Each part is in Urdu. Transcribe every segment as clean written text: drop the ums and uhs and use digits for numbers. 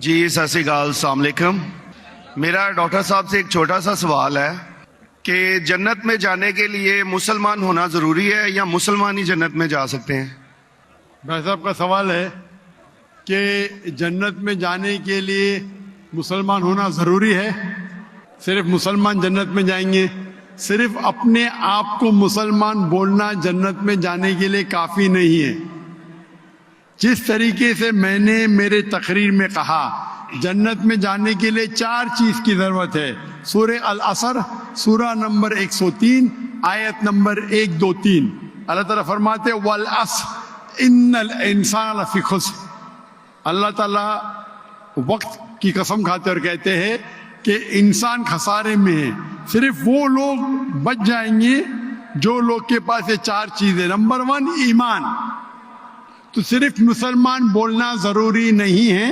جی ست سری اکال، السلام علیکم۔ میرا ڈاکٹر صاحب سے ایک چھوٹا سا سوال ہے کہ جنت میں جانے کے لیے مسلمان ہونا ضروری ہے یا مسلمان ہی جنت میں جا سکتے ہیں؟ بھائی صاحب کا سوال ہے کہ جنت میں جانے کے لیے مسلمان ہونا ضروری ہے؟ صرف مسلمان جنت میں جائیں گے؟ صرف اپنے آپ کو مسلمان بولنا جنت میں جانے کے لیے کافی نہیں ہے۔ جس طریقے سے میں نے میرے تقریر میں کہا جنت میں جانے کے لیے 4 چیز کی ضرورت ہے۔ سورہ العصر سورہ نمبر 103 آیت نمبر 1 2 3 اللہ تعالیٰ فرماتے والعصر ان الانسان لفی خسر۔ اللہ تعالیٰ وقت کی قسم کھاتے اور کہتے ہیں کہ انسان خسارے میں ہے۔ صرف وہ لوگ بچ جائیں گے جو لوگ کے پاس یہ 4 چیزیں۔ نمبر 1 ایمان۔ تو صرف مسلمان بولنا ضروری نہیں ہے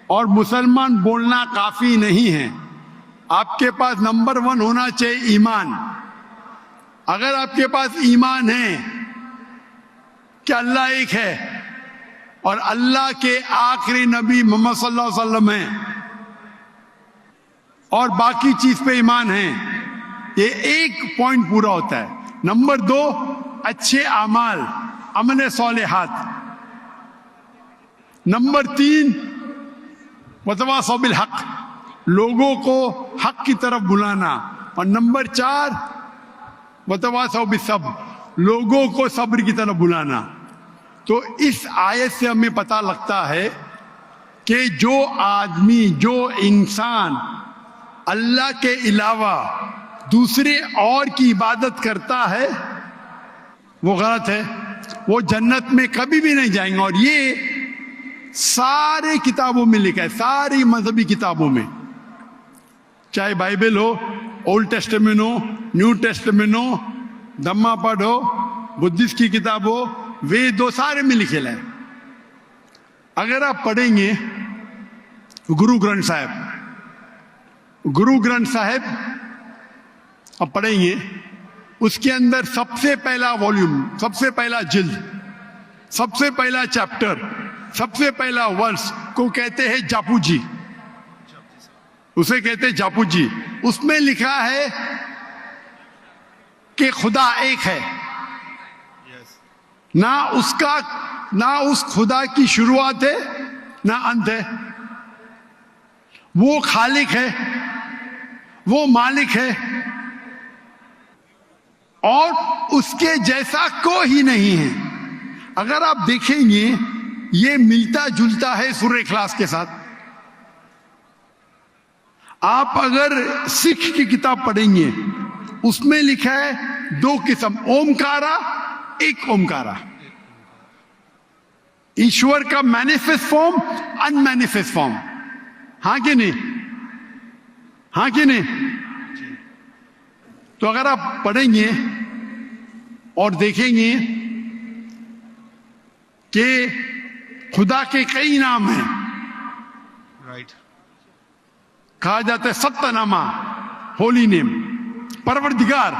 اور مسلمان بولنا کافی نہیں ہے۔ آپ کے پاس نمبر 1 ہونا چاہیے ایمان۔ اگر آپ کے پاس ایمان ہے کہ اللہ ایک ہے اور اللہ کے آخری نبی محمد صلی اللہ علیہ وسلم ہیں اور باقی چیز پہ ایمان ہے، یہ ایک پوائنٹ پورا ہوتا ہے۔ نمبر 2 اچھے اعمال، عمل صالحات۔ نمبر 3 وتواصوا بالحق، لوگوں کو حق کی طرف بلانا۔ اور نمبر 4 وتواصوا بالصبر، لوگوں کو صبر کی طرف بلانا۔ تو اس آیت سے ہمیں پتہ لگتا ہے کہ جو آدمی، جو انسان اللہ کے علاوہ دوسرے اور کی عبادت کرتا ہے وہ غلط ہے، وہ جنت میں کبھی بھی نہیں جائیں گے۔ اور یہ سارے کتابوں میں لکھا ہے، ساری مذہبی کتابوں میں، چاہے بائبل ہو، اولڈ ٹیسٹمنٹ ہو، نیو ٹیسٹمنٹ ہو، دھما پڑھ ہو، بدھسٹ کی کتاب ہو، وید ہو، سارے میں لکھے ہے۔ اگر آپ پڑھیں گے گرو گرنتھ صاحب آپ پڑھیں گے، اس کے اندر سب سے پہلا والیوم، سب سے پہلا جلد، سب سے پہلا چیپٹر، سب سے پہلا ورس کو کہتے ہیں جاپو جی، اسے کہتے ہیں جاپو جی۔ اس میں لکھا ہے کہ خدا ایک ہے، نہ اس خدا کی شروعات ہے نہ انت ہے۔ وہ خالق ہے، وہ مالک ہے اور اس کے جیسا کوئی ہی نہیں ہے۔ اگر آپ دیکھیں گے یہ ملتا جلتا ہے سورہ اخلاص کے ساتھ۔ آپ اگر سکھ کی کتاب پڑھیں گے اس میں لکھا ہے 2 قسم، اومکارا، ایک اومکارا، ایشور کا مینیفیسٹ فارم، ان مینیفیسٹ فارم۔ ہاں کہ نہیں؟ ہاں کہ نہیں؟ تو اگر آپ پڑھیں گے اور دیکھیں گے کہ خدا کے کئی نام ہیں، کہا جاتا ہے ستہ نامہ، ہولی نیم، پروردگار۔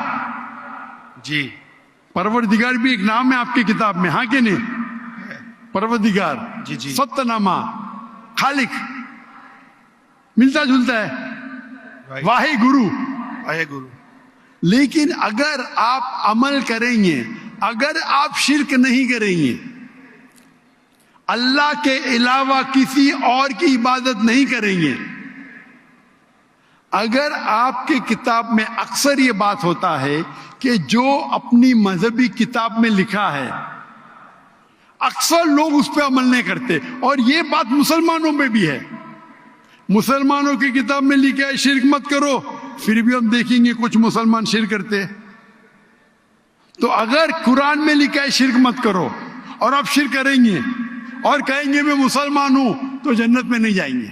جی پروردگار بھی ایک نام ہے آپ کی کتاب میں، ہاں کہ نہیں؟ پروردگار، جی ستہ نامہ، خالق، ملتا جلتا ہے، واہے گرو۔ لیکن اگر آپ عمل کریں گے، اگر آپ شرک نہیں کریں گے، اللہ کے علاوہ کسی اور کی عبادت نہیں کریں گے، اگر آپ کی کتاب میں اکثر یہ بات ہوتا ہے کہ جو اپنی مذہبی کتاب میں لکھا ہے اکثر لوگ اس پہ عمل نہیں کرتے، اور یہ بات مسلمانوں میں بھی ہے۔ مسلمانوں کی کتاب میں لکھا ہے شرک مت کرو، پھر بھی ہم دیکھیں گے کچھ مسلمان شرک کرتے۔ تو اگر قرآن میں لکھا ہے شرک مت کرو اور آپ شرک کریں گے اور کہیں گے میں مسلمان ہوں تو جنت میں نہیں جائیں گے۔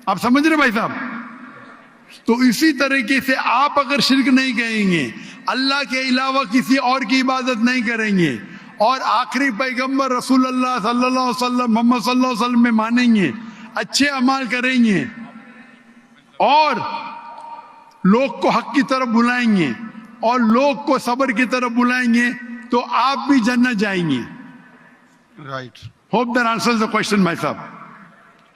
آپ سمجھ رہے بھائی صاحب؟ تو اسی طریقے سے آپ اگر شرک نہیں کہیں گے، اللہ کے علاوہ کسی اور کی عبادت نہیں کریں گے اور آخری پیغمبر رسول اللہ صلی اللہ علیہ وسلم، محمد صلی اللہ علیہ وسلم میں مانیں گے، اچھے اعمال کریں گے اور لوگ کو حق کی طرف بلائیں گے اور لوگ کو صبر کی طرف بلائیں گے تو آپ بھی جنت جائیں گے۔ Right. Hope that answers the question بھائی صاحب۔